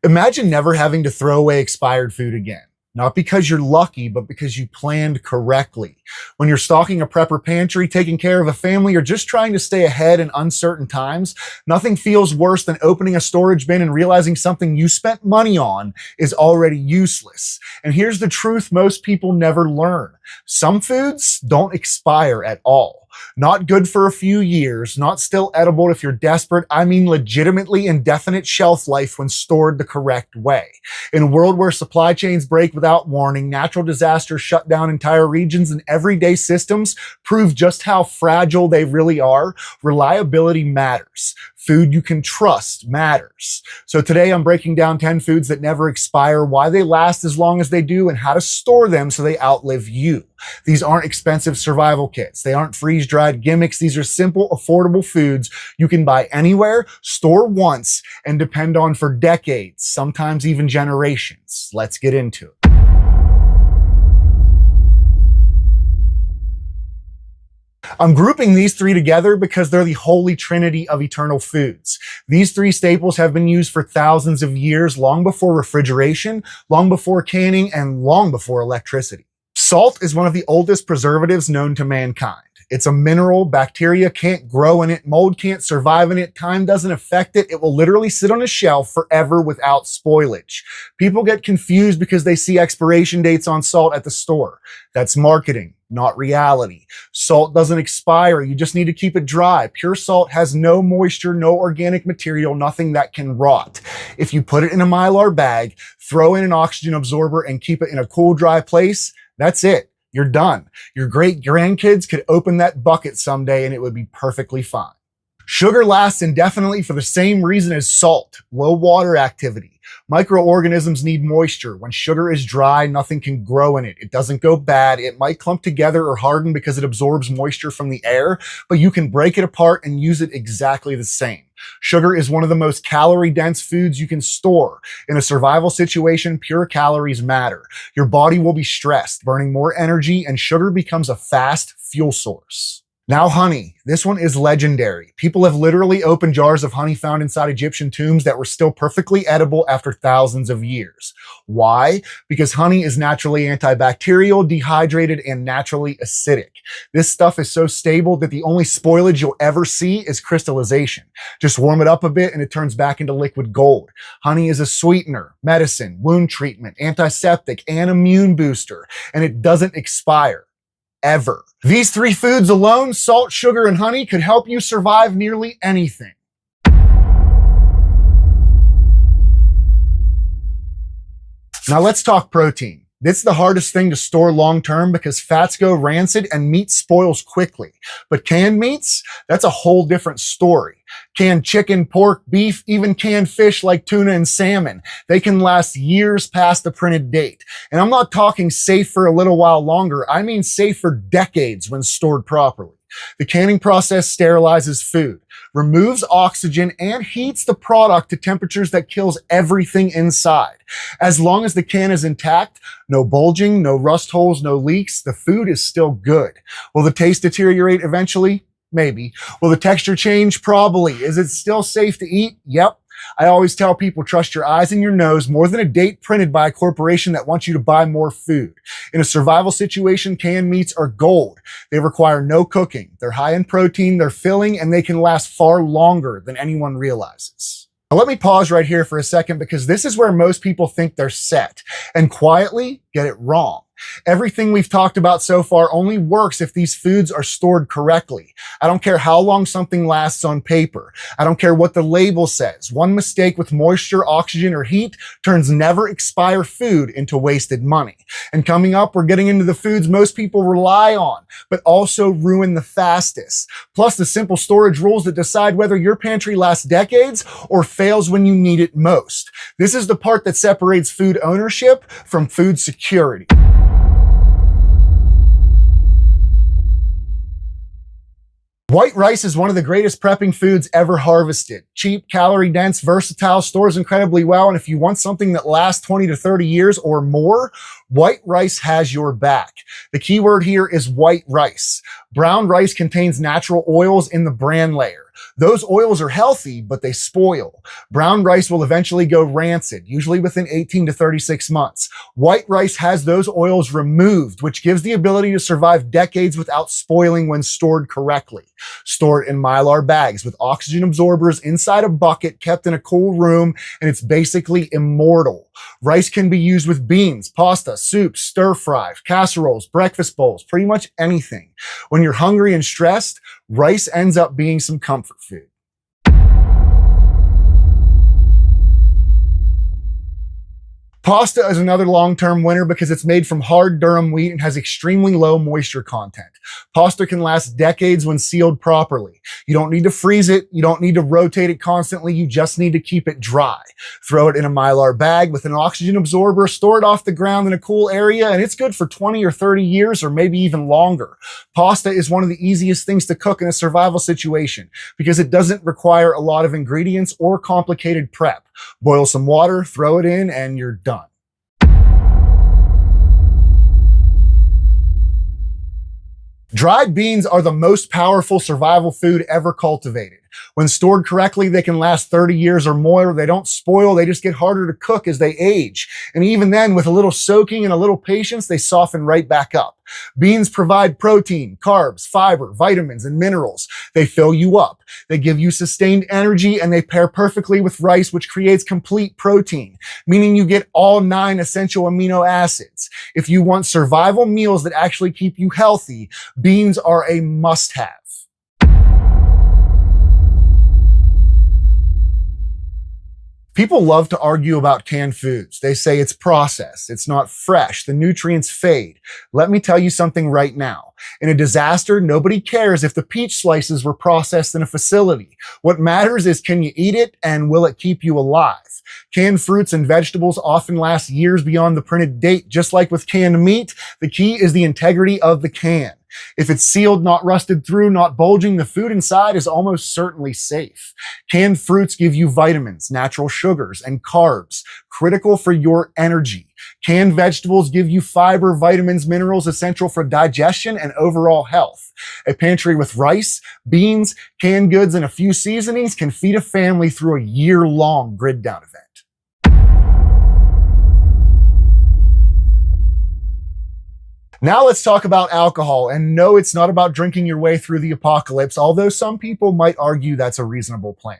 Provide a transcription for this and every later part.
Imagine never having to throw away expired food again. Not because you're lucky, but because you planned correctly. When you're stocking a prep or pantry, taking care of a family, or just trying to stay ahead in uncertain times, nothing feels worse than opening a storage bin and realizing something you spent money on is already useless. And here's the truth most people never learn. Some foods don't expire at all. Not good for a few years, not still edible if you're desperate. I mean legitimately indefinite shelf life when stored the correct way. In a world where supply chains break without warning, natural disasters shut down entire regions, and everyday systems prove just how fragile they really are, reliability matters. Food you can trust matters. So today I'm breaking down 10 foods that never expire, why they last as long as they do, and how to store them so they outlive you. These aren't expensive survival kits. They aren't freeze-dried gimmicks. These are simple, affordable foods you can buy anywhere, store once, and depend on for decades, sometimes even generations. Let's get into it. I'm grouping these three together because they're the holy trinity of eternal foods. These three staples have been used for thousands of years, long before refrigeration, long before canning, and long before electricity. Salt is one of the oldest preservatives known to mankind. It's a mineral. Bacteria can't grow in it. Mold can't survive in it. Time doesn't affect it. It will literally sit on a shelf forever without spoilage. People get confused because they see expiration dates on salt at the store. That's marketing, not reality. Salt doesn't expire. You just need to keep it dry. Pure salt has no moisture, no organic material, nothing that can rot. If you put it in a Mylar bag, throw in an oxygen absorber, and keep it in a cool, dry place, that's it. You're done. Your great grandkids could open that bucket someday and it would be perfectly fine. Sugar lasts indefinitely for the same reason as salt: low water activity. Microorganisms need moisture. When sugar is dry, nothing can grow in it. It doesn't go bad. It might clump together or harden because it absorbs moisture from the air, but you can break it apart and use it exactly the same. Sugar is one of the most calorie-dense foods you can store. In a survival situation, pure calories matter. Your body will be stressed, burning more energy, and sugar becomes a fast fuel source. Now honey. This one is legendary. People have literally opened jars of honey found inside Egyptian tombs that were still perfectly edible after thousands of years. Why? Because honey is naturally antibacterial, dehydrated, and naturally acidic. This stuff is so stable that the only spoilage you'll ever see is crystallization. Just warm it up a bit and it turns back into liquid gold. Honey is a sweetener, medicine, wound treatment, antiseptic, and immune booster, and it doesn't expire. Ever. These three foods alone, salt, sugar, and honey, could help you survive nearly anything. Now let's talk protein. This is the hardest thing to store long-term because fats go rancid and meat spoils quickly. But canned meats, that's a whole different story. Canned chicken, pork, beef, even canned fish like tuna and salmon, they can last years past the printed date. And I'm not talking safe for a little while longer. I mean safe for decades when stored properly. The canning process sterilizes food, removes oxygen, and heats the product to temperatures that kills everything inside. As long as the can is intact, no bulging, no rust holes, no leaks, the food is still good. Will the taste deteriorate eventually? Maybe. Will the texture change? Probably. Is it still safe to eat? Yep. I always tell people, trust your eyes and your nose more than a date printed by a corporation that wants you to buy more food. In a survival situation, canned meats are gold. They require no cooking. They're high in protein, they're filling, and they can last far longer than anyone realizes. Now let me pause right here for a second because this is where most people think they're set and quietly get it wrong. Everything we've talked about so far only works if these foods are stored correctly. I don't care how long something lasts on paper. I don't care what the label says. One mistake with moisture, oxygen, or heat turns never expire food into wasted money. And coming up, we're getting into the foods most people rely on, but also ruin the fastest. Plus the simple storage rules that decide whether your pantry lasts decades or fails when you need it most. This is the part that separates food ownership from food security. White rice is one of the greatest prepping foods ever harvested. Cheap, calorie-dense, versatile, stores incredibly well, and if you want something that lasts 20 to 30 years or more, white rice has your back. The key word here is white rice. Brown rice contains natural oils in the bran layer. Those oils are healthy, but they spoil. Brown rice will eventually go rancid, usually within 18 to 36 months. White rice has those oils removed, which gives the ability to survive decades without spoiling when stored correctly. Store it in Mylar bags with oxygen absorbers inside a bucket kept in a cool room, and it's basically immortal. Rice can be used with beans, pasta, soups, stir fry, casseroles, breakfast bowls, pretty much anything. When you're hungry and stressed, rice ends up being some comfort food. Pasta is another long-term winner because it's made from hard durum wheat and has extremely low moisture content. Pasta can last decades when sealed properly. You don't need to freeze it. You don't need to rotate it constantly. You just need to keep it dry. Throw it in a Mylar bag with an oxygen absorber, store it off the ground in a cool area, and it's good for 20 or 30 years or maybe even longer. Pasta is one of the easiest things to cook in a survival situation because it doesn't require a lot of ingredients or complicated prep. Boil some water, throw it in, and you're done. Dried beans are the most powerful survival food ever cultivated. When stored correctly, they can last 30 years or more. They don't spoil. They just get harder to cook as they age. And even then, with a little soaking and a little patience, they soften right back up. Beans provide protein, carbs, fiber, vitamins, and minerals. They fill you up. They give you sustained energy, and they pair perfectly with rice, which creates complete protein, meaning you get all 9 essential amino acids. If you want survival meals that actually keep you healthy, beans are a must-have. People love to argue about canned foods. They say it's processed, it's not fresh, the nutrients fade. Let me tell you something right now. In a disaster, nobody cares if the peach slices were processed in a facility. What matters is, can you eat it and will it keep you alive? Canned fruits and vegetables often last years beyond the printed date. Just like with canned meat, the key is the integrity of the can. If it's sealed, not rusted through, not bulging, the food inside is almost certainly safe. Canned fruits give you vitamins, natural sugars, and carbs, critical for your energy. Canned vegetables give you fiber, vitamins, minerals essential for digestion and overall health. A pantry with rice, beans, canned goods, and a few seasonings can feed a family through a year-long grid down event. Now let's talk about alcohol. And no, it's not about drinking your way through the apocalypse, although some people might argue that's a reasonable plan.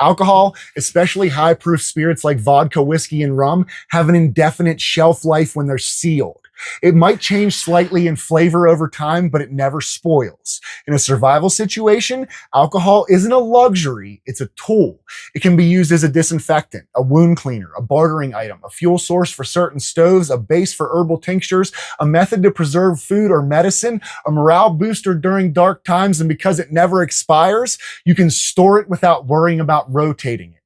Alcohol, especially high-proof spirits like vodka, whiskey, and rum, have an indefinite shelf life when they're sealed. It might change slightly in flavor over time, but it never spoils. In a survival situation, alcohol isn't a luxury, it's a tool. It can be used as a disinfectant, a wound cleaner, a bartering item, a fuel source for certain stoves, a base for herbal tinctures, a method to preserve food or medicine, a morale booster during dark times, and because it never expires, you can store it without worrying about rotating it.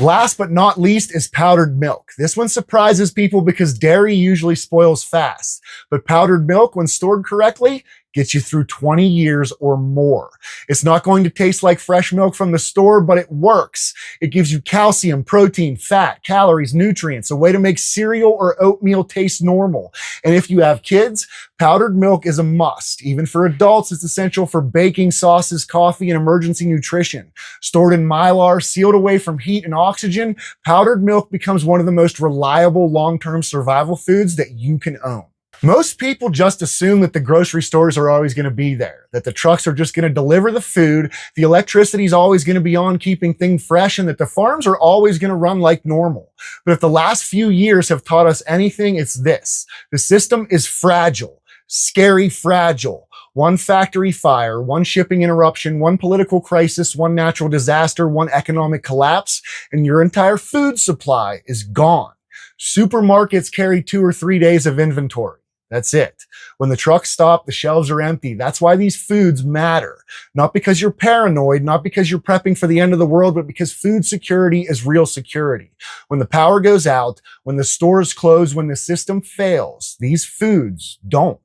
Last but not least is powdered milk. This one surprises people because dairy usually spoils fast, but powdered milk, when stored correctly, gets you through 20 years or more. It's not going to taste like fresh milk from the store, but it works. It gives you calcium, protein, fat, calories, nutrients, a way to make cereal or oatmeal taste normal. And if you have kids, powdered milk is a must. Even for adults, it's essential for baking, sauces, coffee, and emergency nutrition. Stored in Mylar, sealed away from heat and oxygen, powdered milk becomes one of the most reliable long-term survival foods that you can own. Most people just assume that the grocery stores are always going to be there, that the trucks are just going to deliver the food, the electricity is always going to be on keeping things fresh, and that the farms are always going to run like normal. But if the last few years have taught us anything, it's this. The system is fragile, scary fragile. One factory fire, one shipping interruption, one political crisis, one natural disaster, one economic collapse, and your entire food supply is gone. Supermarkets carry 2 or 3 days of inventory. That's it. When the trucks stop, the shelves are empty. That's why these foods matter. Not because you're paranoid, not because you're prepping for the end of the world, but because food security is real security. When the power goes out, when the stores close, when the system fails, these foods don't.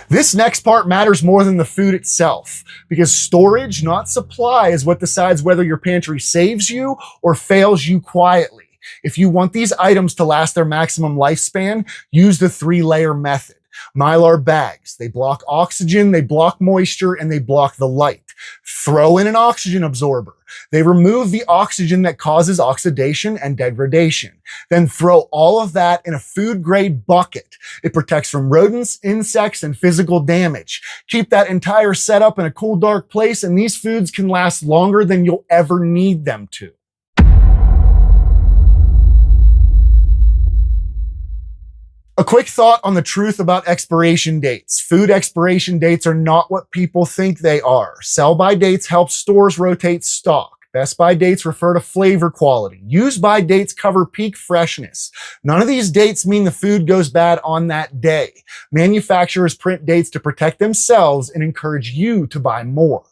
This next part matters more than the food itself, because storage, not supply, is what decides whether your pantry saves you or fails you quietly. If you want these items to last their maximum lifespan, use the 3-layer method. Mylar bags. They block oxygen, they block moisture, and they block the light. Throw in an oxygen absorber. They remove the oxygen that causes oxidation and degradation. Then throw all of that in a food-grade bucket. It protects from rodents, insects, and physical damage. Keep that entire setup in a cool, dark place, and these foods can last longer than you'll ever need them to. A quick thought on the truth about expiration dates. Food expiration dates are not what people think they are. Sell-by dates help stores rotate stock. Best-by dates refer to flavor quality. Use-by dates cover peak freshness. None of these dates mean the food goes bad on that day. Manufacturers print dates to protect themselves and encourage you to buy more.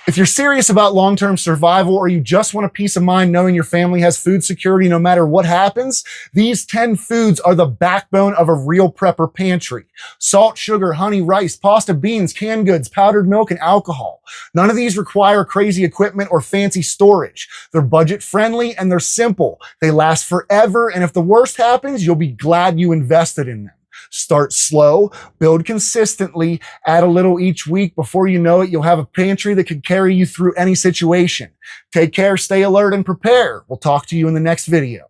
If you're serious about long-term survival, or you just want a peace of mind knowing your family has food security no matter what happens, these 10 foods are the backbone of a real prepper pantry. Salt, sugar, honey, rice, pasta, beans, canned goods, powdered milk, and alcohol. None of these require crazy equipment or fancy storage. They're budget-friendly and they're simple. They last forever, and if the worst happens, you'll be glad you invested in them. Start slow, build consistently, add a little each week. Before you know it, you'll have a pantry that could carry you through any situation. Take care, stay alert, and prepare. We'll talk to you in the next video.